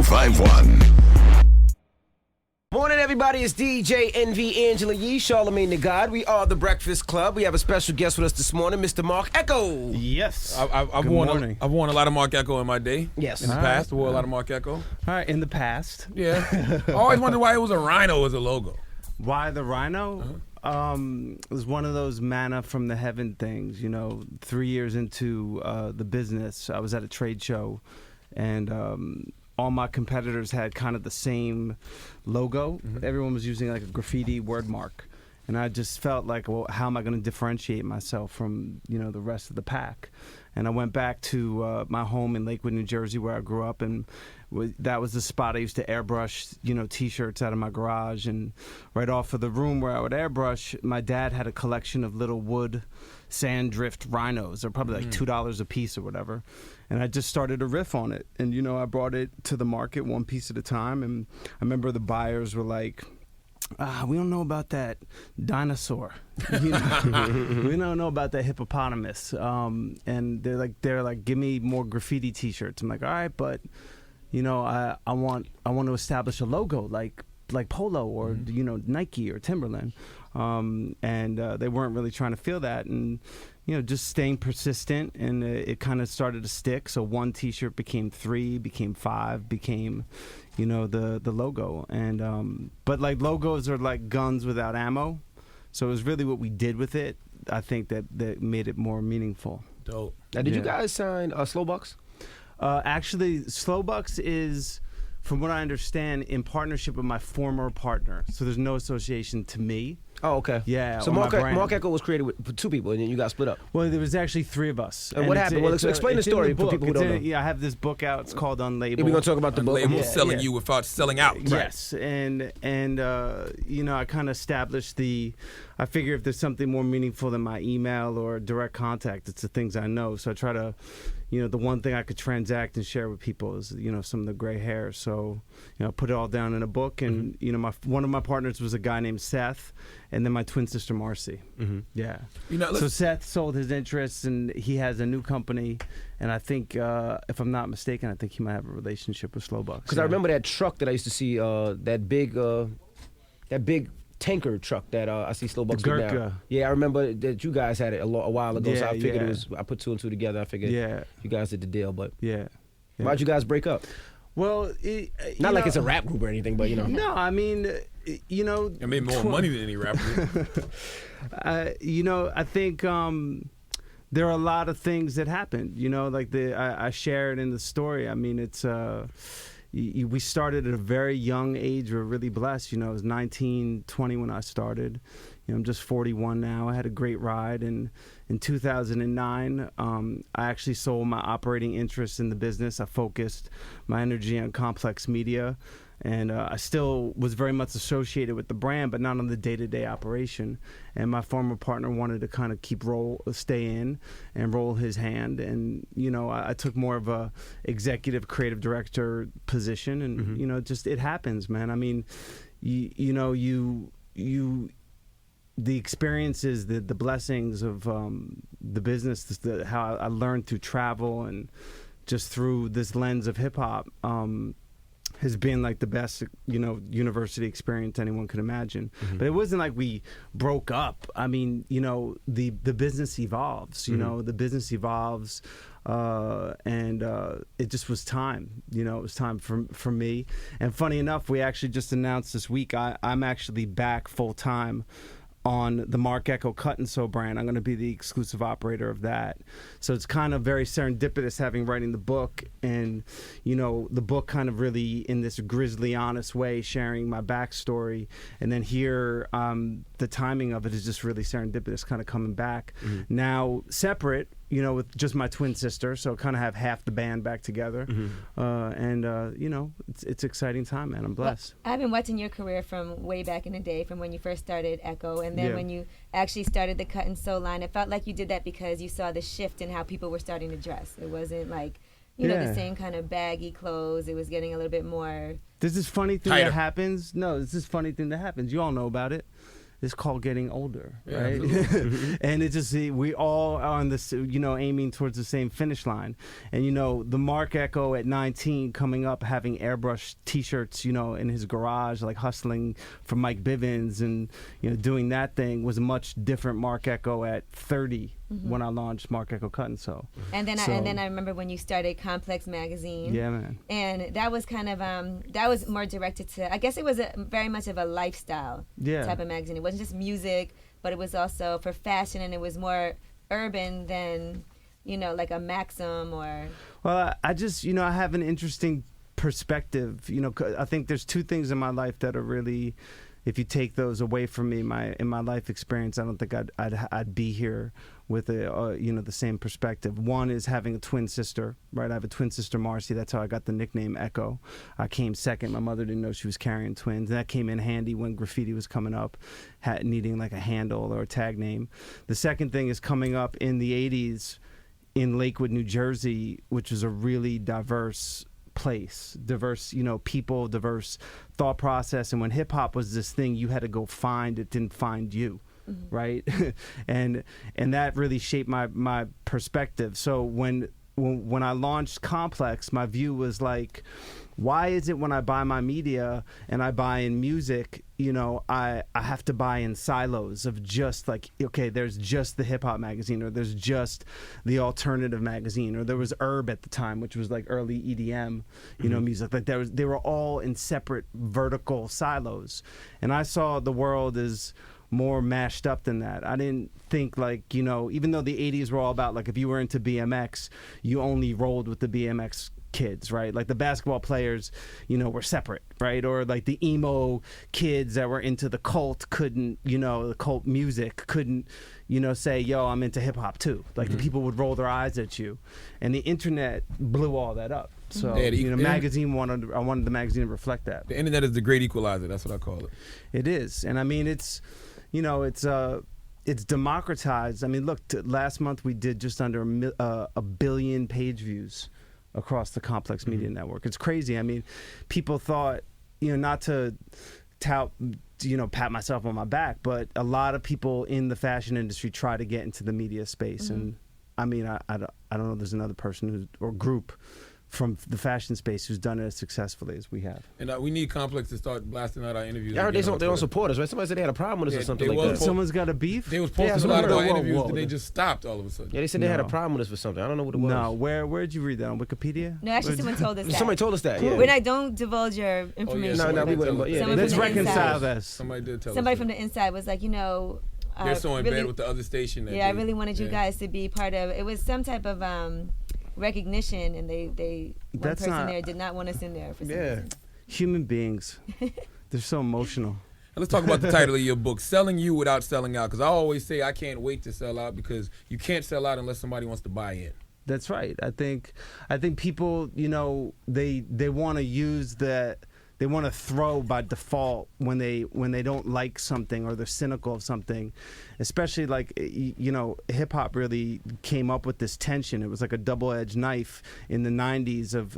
1051. Morning, everybody. It's DJ NV Angela Yee, Charlamagne the God. We are the Breakfast Club. We have a special guest with us this morning, Mr. Marc Ecko. Yes. I've worn a lot of Marc Ecko in my day. Yes. In the past, I wore a lot of Marc Ecko. All right, in the past. Yeah. I always wondered why it was a rhino as a logo. Why the rhino? It was one of those manna from the heaven things. 3 years into the business, I was at a trade show, and all my competitors had kind of the same logo. Everyone was using like a graffiti word mark. And I just felt like, well, how am I going to differentiate myself from, the rest of the pack? And I went back to my home in Lakewood, New Jersey, where I grew up, and that was the spot I used to airbrush, T-shirts out of my garage. And right off of the room where I would airbrush, my dad had a collection of little wood sand drift rhinos. They're probably like $2 a piece or whatever. And I just started to riff on it. And, I brought it to the market one piece at a time. And I remember the buyers were like, we don't know about that dinosaur. We don't know about that hippopotamus. And they're like, give me more graffiti T-shirts. I'm like, all right, but I want to establish a logo like Polo or Nike or Timberland. And they weren't really trying to feel that, and just staying persistent, and it kind of started to stick. So one T-shirt became 3, became 5, became the logo. And but like logos are like guns without ammo, so it was really what we did with it, I think, that made it more meaningful. Dope. Now, did you guys sign Slowbucks? Actually, Slowbucks is, from what I understand, in partnership with my former partner, so there's no association to me. Oh, okay. Yeah. So Marc Ecko was created with 2 people, and then you got split up. Well, there was actually 3 of us. And what happened? Well, explain the story for people who don't know. Yeah, I have this book out. It's called Unlabeled. Yeah, we're going to talk about the book. Unlabeled, selling you without selling out. Yes, and I kind of established I figure if there's something more meaningful than my email or direct contact, it's the things I know. So I try to, the one thing I could transact and share with people is, some of the gray hair. So, put it all down in a book. And, one of my partners was a guy named Seth, and then my twin sister Marcy. Yeah. So Seth sold his interests, and he has a new company. And I think, if I'm not mistaken, I think he might have a relationship with Slowbucks. Because I remember that truck that I used to see, that big tanker truck that I see Slowbucks do now. Yeah, I remember that you guys had it a while ago, so I figured it was. I put 2 and 2 together. I figured you guys did the deal, but why'd you guys break up? Well, not like it's a rap group or anything, but No, I mean, it made more money than any rap group. I think there are a lot of things that happened. Like I shared in the story. I mean, it's. We started at a very young age. We were really blessed. I was 19, 20 when I started. I'm just 41 now. I had a great ride. And in 2009, I actually sold my operating interest in the business. I focused my energy on complex media. And I still was very much associated with the brand, but not on the day-to-day operation. And my former partner wanted to kind of stay in and roll his hand. And, I took more of a executive creative director position. And, just it happens, man. I mean, the experiences, the blessings of the business, how I learned through travel and just through this lens of hip-hop, has been like the best, university experience anyone could imagine. But it wasn't like we broke up. I mean, the business evolves. The business evolves, and it just was time. It was time for me. And funny enough, we actually just announced this week I'm actually back full time on the Marc Ecko Cut and Sew brand. I'm going to be the exclusive operator of that. So it's kind of very serendipitous writing the book, and the book kind of really in this grisly, honest way sharing my backstory, and then here the timing of it is just really serendipitous, kind of coming back now separate. With just my twin sister, so kind of have half the band back together, it's exciting time, man. I'm blessed. Well, I've been watching your career from way back in the day, from when you first started Ecko, and then when you actually started the Cut and Sew line. It felt like you did that because you saw the shift in how people were starting to dress. It wasn't like the same kind of baggy clothes. It was getting a little bit more. There's this funny thing that happens. No, there's this funny thing that happens. You all know about it. it's called getting older, Yeah, right? And it just, we all are on this, aiming towards the same finish line. And, the Marc Ecko at 19 coming up, having airbrush t-shirts, in his garage, like hustling for Mike Bivins and, doing that thing, was a much different Marc Ecko at 30 when I launched Marc Ecko Cut and Sew. And then I remember when you started Complex Magazine. Yeah, man. And that was kind of, that was more directed to, I guess it was very much of a lifestyle type of magazine. It wasn't just music, but it was also for fashion, and it was more urban than, like a Maxim or... Well, I just, I have an interesting perspective. I think there's two things in my life that are really... If you take those away from me, in my life experience, I don't think I'd be here with the same perspective. One is having a twin sister, right? I have a twin sister, Marcy. That's how I got the nickname Ecko. I came second. My mother didn't know she was carrying twins, and that came in handy when graffiti was coming up, needing like a handle or a tag name. The second thing is coming up in the 80s in Lakewood, New Jersey, which is a really diverse place, diverse, people, diverse thought process. And when hip hop was this thing you had to go find, it didn't find you. Right. and that really shaped my perspective. So when I launched Complex, my view was like, why is it when I buy my media and I buy in music, I have to buy in silos of just like, okay, there's just the hip hop magazine, or there's just the alternative magazine, or there was Herb at the time, which was like early EDM, music. Like they were all in separate vertical silos. And I saw the world as more mashed up than that. I didn't think like, even though the 80s were all about like, if you were into BMX, you only rolled with the BMX kids, right? Like the basketball players, were separate, right? Or like the emo kids that were into the cult couldn't, the cult music couldn't, say, yo, I'm into hip hop too. Like the people would roll their eyes at you. And the internet blew all that up. So, magazine I wanted the magazine to reflect that. The internet is the great equalizer. That's what I call it. It is. And I mean, it's democratized. I mean, look, last month we did just under a billion page views across the Complex Media Network. It's crazy. I mean, people thought, not to tout, pat myself on my back, but a lot of people in the fashion industry try to get into the media space. And I mean, I don't know, there's another person or group from the fashion space who's done it as successfully as we have. And we need Complex to start blasting out our interviews. I heard they don't support us, right? Somebody said they had a problem with us or something like that. Someone's got a beef? They was posting a lot of our interviews, and they just stopped all of a sudden. Yeah, they said they had a problem with us for something. I don't know what it was. No, where'd you read that? On Wikipedia? No, actually someone told us that. Somebody told us that, yeah. We're not, don't divulge your information. No, we wouldn't. Yeah, let's reconcile this. Somebody did tell us. Somebody from the inside was like, they're so in bed with the other station. I really wanted you guys to be part of it. It was some type of recognition, and one person there did not want us in there for some reason. Human beings, they're so emotional. And let's talk about the title of your book, Selling You Without Selling Out, because I always say I can't wait to sell out, because you can't sell out unless somebody wants to buy in. That's right. I think people, they want to use that. They want to throw by default when they don't like something or they're cynical of something, especially like, hip hop really came up with this tension. It was like a double-edged knife in the 90s of,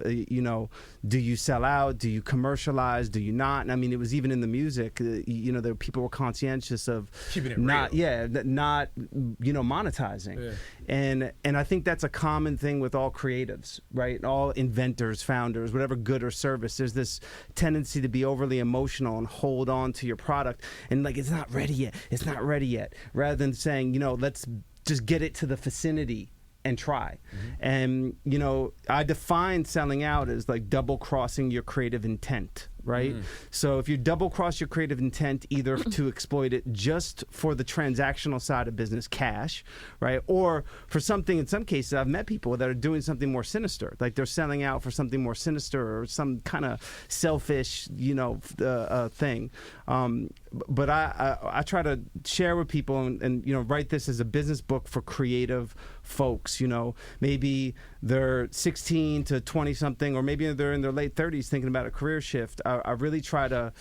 do you sell out? Do you commercialize? Do you not? And I mean, it was even in the music, there people were conscientious of keeping it not real. Monetizing. Yeah. And I think that's a common thing with all creatives, right? All inventors, founders, whatever good or service. There's this tendency to be overly emotional and hold on to your product and like, it's not ready yet, rather than saying, let's just get it to the vicinity and try. And I define selling out as like double crossing your creative intent, right? So if you double cross your creative intent, either to exploit it just for the transactional side of business, cash, right? Or for something, in some cases, I've met people that are doing something more sinister, like they're selling out for something more sinister or some kind of selfish, thing. But I try to share with people and write this as a business book for creative folks. Maybe they're 16 to 20 something, or maybe they're in their late 30s thinking about a career shift. I really try to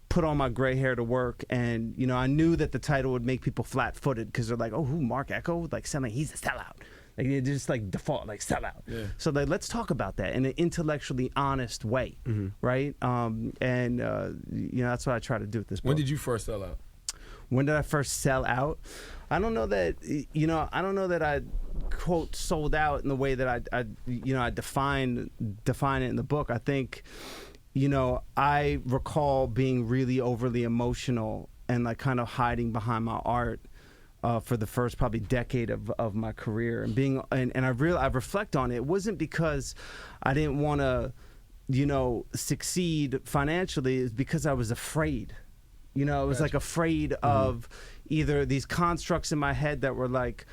put all my gray hair to work, and I knew that the title would make people flat-footed because they're like, oh, who, Marc Ecko? Like selling, he's a sellout. Like they just like default, like sellout. Yeah. So let's talk about that in an intellectually honest way, right? That's what I try to do with this book. When did you first sell out? when did I first sell out? I don't know that, I quote sold out in the way that I define it in the book. I think, I recall being really overly emotional and like kind of hiding behind my art for the first probably decade of my career, and I reflect on it. It wasn't because I didn't want to, succeed financially. It's because I was afraid. It was like afraid of either these constructs in my head that were like,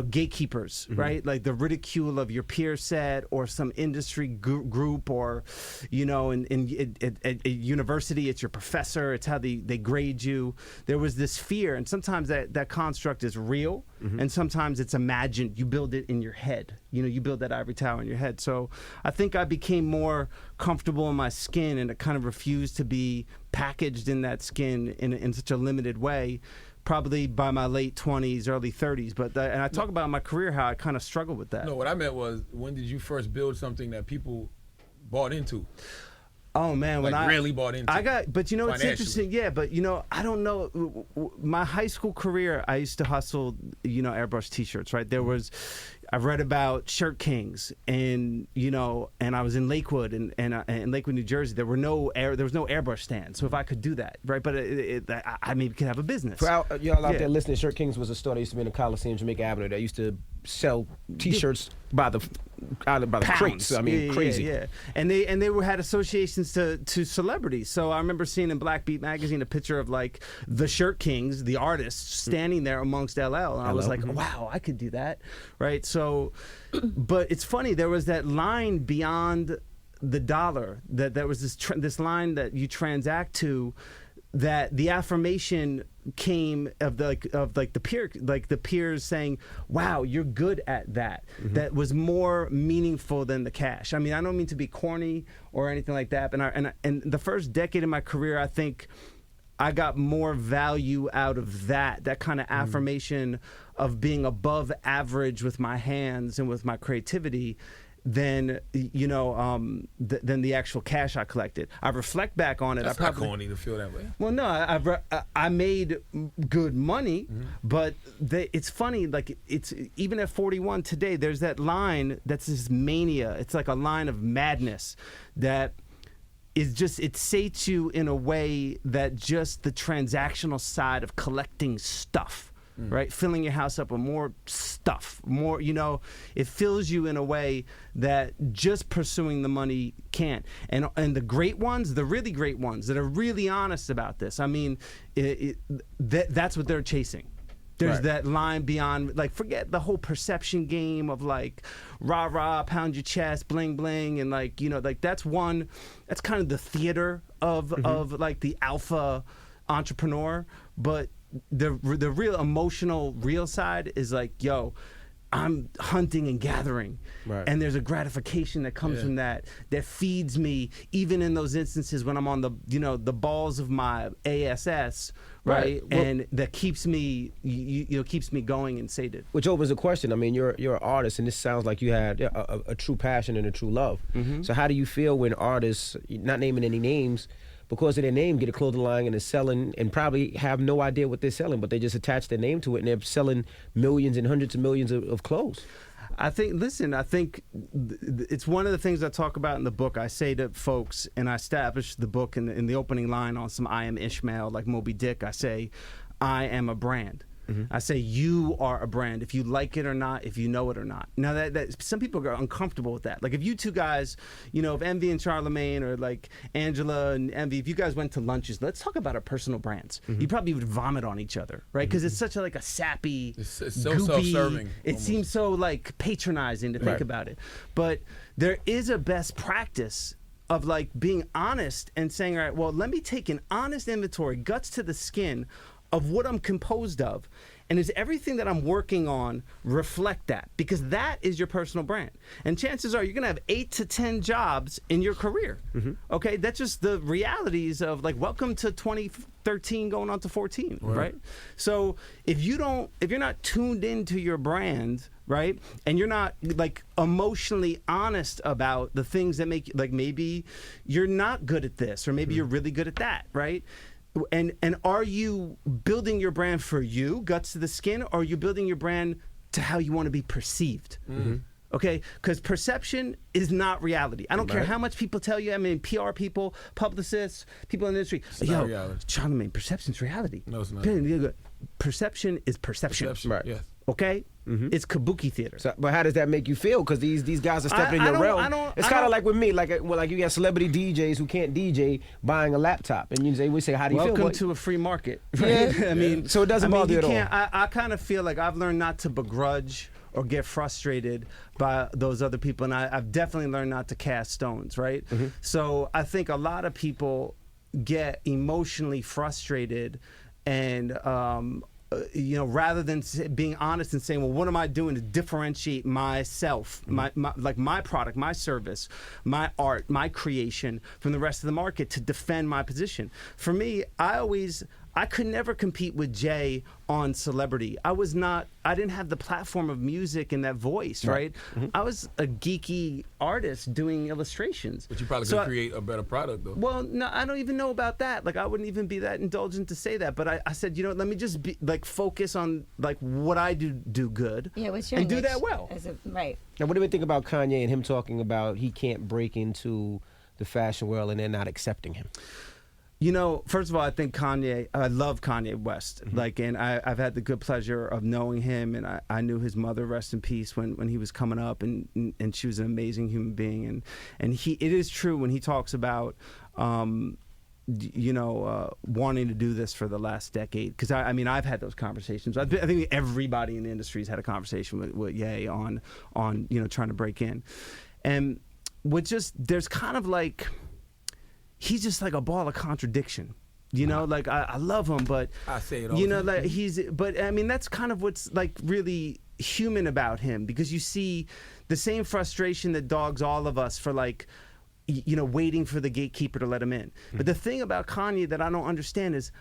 gatekeepers, right? Like the ridicule of your peer set or some industry group, or, at a university, it's your professor, it's how they grade you. There was this fear, and sometimes that construct is real, and sometimes it's imagined. You build it in your head. You build that ivory tower in your head. So I think I became more comfortable in my skin, and I kind of refused to be packaged in that skin in such a limited way, probably by my late 20s, early 30s. And I talk about in my career how I kind of struggled with that. No, what I meant was, when did you first build something that people bought into? Oh man, when I really bought into. But it's interesting. Yeah, but I don't know. My high school career, I used to hustle, airbrush T-shirts. Right, I read about Shirt Kings, and and I was in Lakewood, and in Lakewood, New Jersey. There was no airbrush stand. So if I could do that, right, but I maybe could have a business. For y'all out there listening, Shirt Kings was a store that used to be in the Coliseum, Jamaica Avenue, that used to sell T-shirts by the crates. I mean, crazy. Yeah. And they had associations to celebrities. So I remember seeing in Black Beat magazine a picture of like the Shirt Kings, the artists, standing there amongst LL, and I was like, wow, I could do that, right? So, but it's funny, there was that line beyond the dollar, that there was this line that you transact to, that the affirmation came of the peers saying, wow, you're good at that. That was more meaningful than the cash. I mean, I don't mean to be corny or anything like that, and the first decade of my career, I think I got more value out of that kind of affirmation of being above average with my hands and with my creativity than than the actual cash I collected. I reflect back on it. That's not corny to feel that way. Well, no, I made good money, but it's funny. Like, it's even at 41 today, there's that line that's this mania. It's like a line of madness that is just, it sates you in a way that just the transactional side of collecting stuff. Right, filling your house up with more stuff, more, it fills you in a way that just pursuing the money can't. And the great ones, the really great ones that are really honest about this, I mean, that's what they're chasing. There's that line beyond, like, forget the whole perception game of like rah rah, pound your chest, bling bling, and like that's kind of the theater of like the alpha entrepreneur, but the real emotional real side is like, yo, I'm hunting and gathering, and there's a gratification that comes from that feeds me, even in those instances when I'm on the the balls of my ASS, right? And that keeps me keeps me going and sated. Which opens a question. I mean, you're an artist, and this sounds like you had a true passion and a true love. So how do you feel when artists, not naming any names, because of their name, get a clothing line and are selling, and probably have no idea what they're selling, but they just attach their name to it, and they're selling millions and hundreds of millions of clothes? I think it's one of the things I talk about in the book. I say to folks, and I establish the book in the opening line on some I am Ishmael, like Moby Dick. I say, I am a brand. I say, you are a brand, if you like it or not, if you know it or not. Now, that some people are uncomfortable with that. Like, if you two guys, if Envy and Charlemagne, or like Angela and Envy, if you guys went to lunches, let's talk about our personal brands. You probably would vomit on each other, right? Because it's such a sappy, it's so goopy, self-serving. It seems so like patronizing to think about it. But there is a best practice of like being honest and saying, all right, well, let me take an honest inventory, guts to the skin, of what I'm composed of, and is everything that I'm working on reflect that? Because that is your personal brand. And chances are you're gonna have 8 to 10 jobs in your career. Okay, that's just the realities of like, welcome to 2013 going on to 14, right? So if you're not tuned into your brand, right, and you're not like emotionally honest about the things that make, like, maybe you're not good at this, or maybe you're really good at that, right? And are you building your brand for you, guts to the skin, or are you building your brand to how you want to be perceived? Okay, because perception is not reality. I don't care how much people tell you. I mean, PR people, publicists, people in the industry. It's not reality. Charlamagne, perception's reality. No, it's not. Perception is perception. Right. Yes. Okay? It's kabuki theater. So, but how does that make you feel? Because these guys are stepping in your realm. It's kind of like with me, like you got celebrity DJs who can't DJ buying a laptop, and we say, how do you feel? Welcome to a free market. Right? Yeah. I mean, so it doesn't bother you at all. I kind of feel like I've learned not to begrudge or get frustrated by those other people, and I've definitely learned not to cast stones, right? So I think a lot of people get emotionally frustrated, and rather than being honest and saying, well, what am I doing to differentiate myself, my product, my service, my art, my creation from the rest of the market to defend my position? For me, I could never compete with Jay on celebrity. I didn't have the platform of music and that voice, right? I was a geeky artist doing illustrations. But you probably could create a better product, though. Well, no, I don't even know about that. Like, I wouldn't even be that indulgent to say that. But I said, let me just focus on what I do good. Yeah, what's your and niche do that well. Right. Now, what do we think about Kanye and him talking about he can't break into the fashion world and they're not accepting him? First of all, I think I love Kanye West. And I've had the good pleasure of knowing him, and I knew his mother, rest in peace, when he was coming up, and she was an amazing human being. And it is true when he talks about, wanting to do this for the last decade. Because I've had those conversations. I think everybody in the industry has had a conversation with Ye on trying to break in, and there's kind of like. He's just like a ball of contradiction, Like I love him, but I say it all. that's kind of what's like really human about him, because you see the same frustration that dogs all of us for waiting for the gatekeeper to let him in. But the thing about Kanye that I don't understand is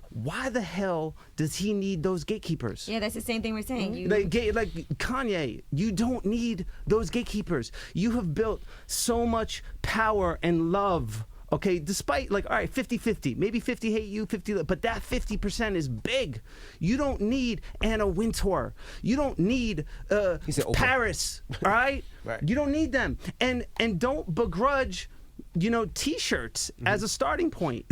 why the hell does he need those gatekeepers? Yeah, that's the same thing we're saying. Like Kanye, you don't need those gatekeepers. You have built so much power and love. Okay, despite all right, 50-50, maybe 50 hate you, 50, but that 50% is big. You don't need Anna Wintour. You don't need Paris, all right? Right. You don't need them. And don't begrudge T-shirts as a starting point.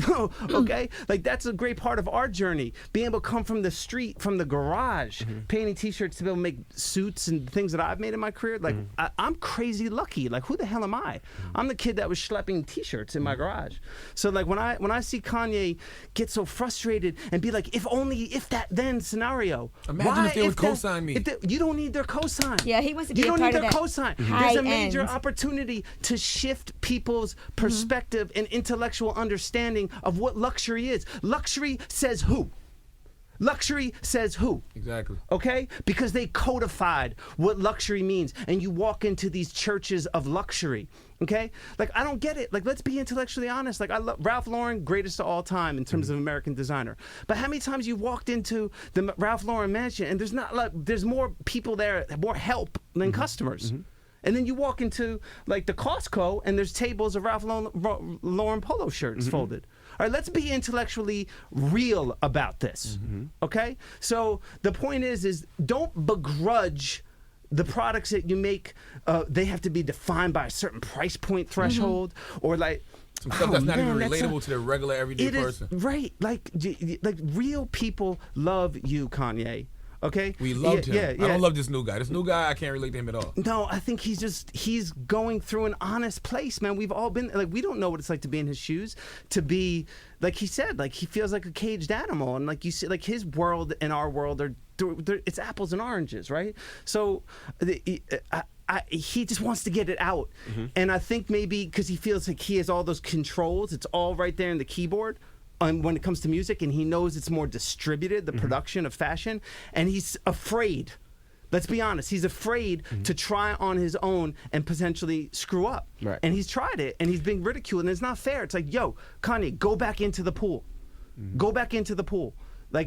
Okay, that's a great part of our journey. Being able to come from the street, from the garage, painting T-shirts to be able to make suits and things that I've made in my career. I'm crazy lucky. Who the hell am I? I'm the kid that was schlepping T-shirts in my garage. So when I see Kanye get so frustrated and be like, if that then scenario. Imagine if they would co-sign me. You don't need their cosign. Yeah, he wants to be a part of that. You don't need their cosign. There's a major opportunity to shift people's perspective and intellectual understanding of what luxury is. Luxury says who? Luxury says who? Exactly. Okay? Because they codified what luxury means. And you walk into these churches of luxury. Okay? I don't get it. Let's be intellectually honest. I love Ralph Lauren, greatest of all time in terms of American designer. But how many times you walked into the Ralph Lauren mansion and there's more people there, more help than customers. And then you walk into the Costco and there's tables of Ralph Lauren polo shirts folded. All right, let's be intellectually real about this. Okay? So the point is don't begrudge the products that you make. They have to be defined by a certain price point threshold or some stuff that's not even relatable to the regular everyday person. Right. Real people love you, Kanye. Okay, we loved him. Yeah. I don't love this new guy. This new guy, I can't relate to him at all. No, I think he's going through an honest place, man. We've all been we don't know what it's like to be in his shoes, to be he said, he feels like a caged animal, and you see, his world and our world are it's apples and oranges, right? So he just wants to get it out, and I think maybe because he feels like he has all those controls, it's all right there in the keyboard. When it comes to music, and he knows it's more distributed, the production of fashion, and he's afraid. Let's be honest, he's afraid to try on his own and potentially screw up. Right. And he's tried it, and he's being ridiculed, and it's not fair. It's yo, Kanye, go back into the pool. Go back into the pool.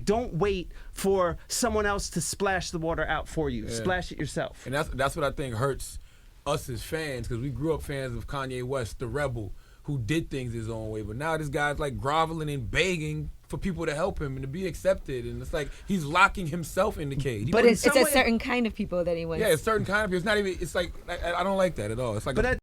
Don't wait for someone else to splash the water out for you. Yeah. Splash it yourself. And that's what I think hurts us as fans, because we grew up fans of Kanye West, the rebel, who did things his own way. But now this guy's groveling and begging for people to help him and to be accepted, and it's like he's locking himself in the cage. But it's a certain kind of people that he wants. Yeah, it's certain kind of people. It's not even. It's like I don't like that at all. It's like. But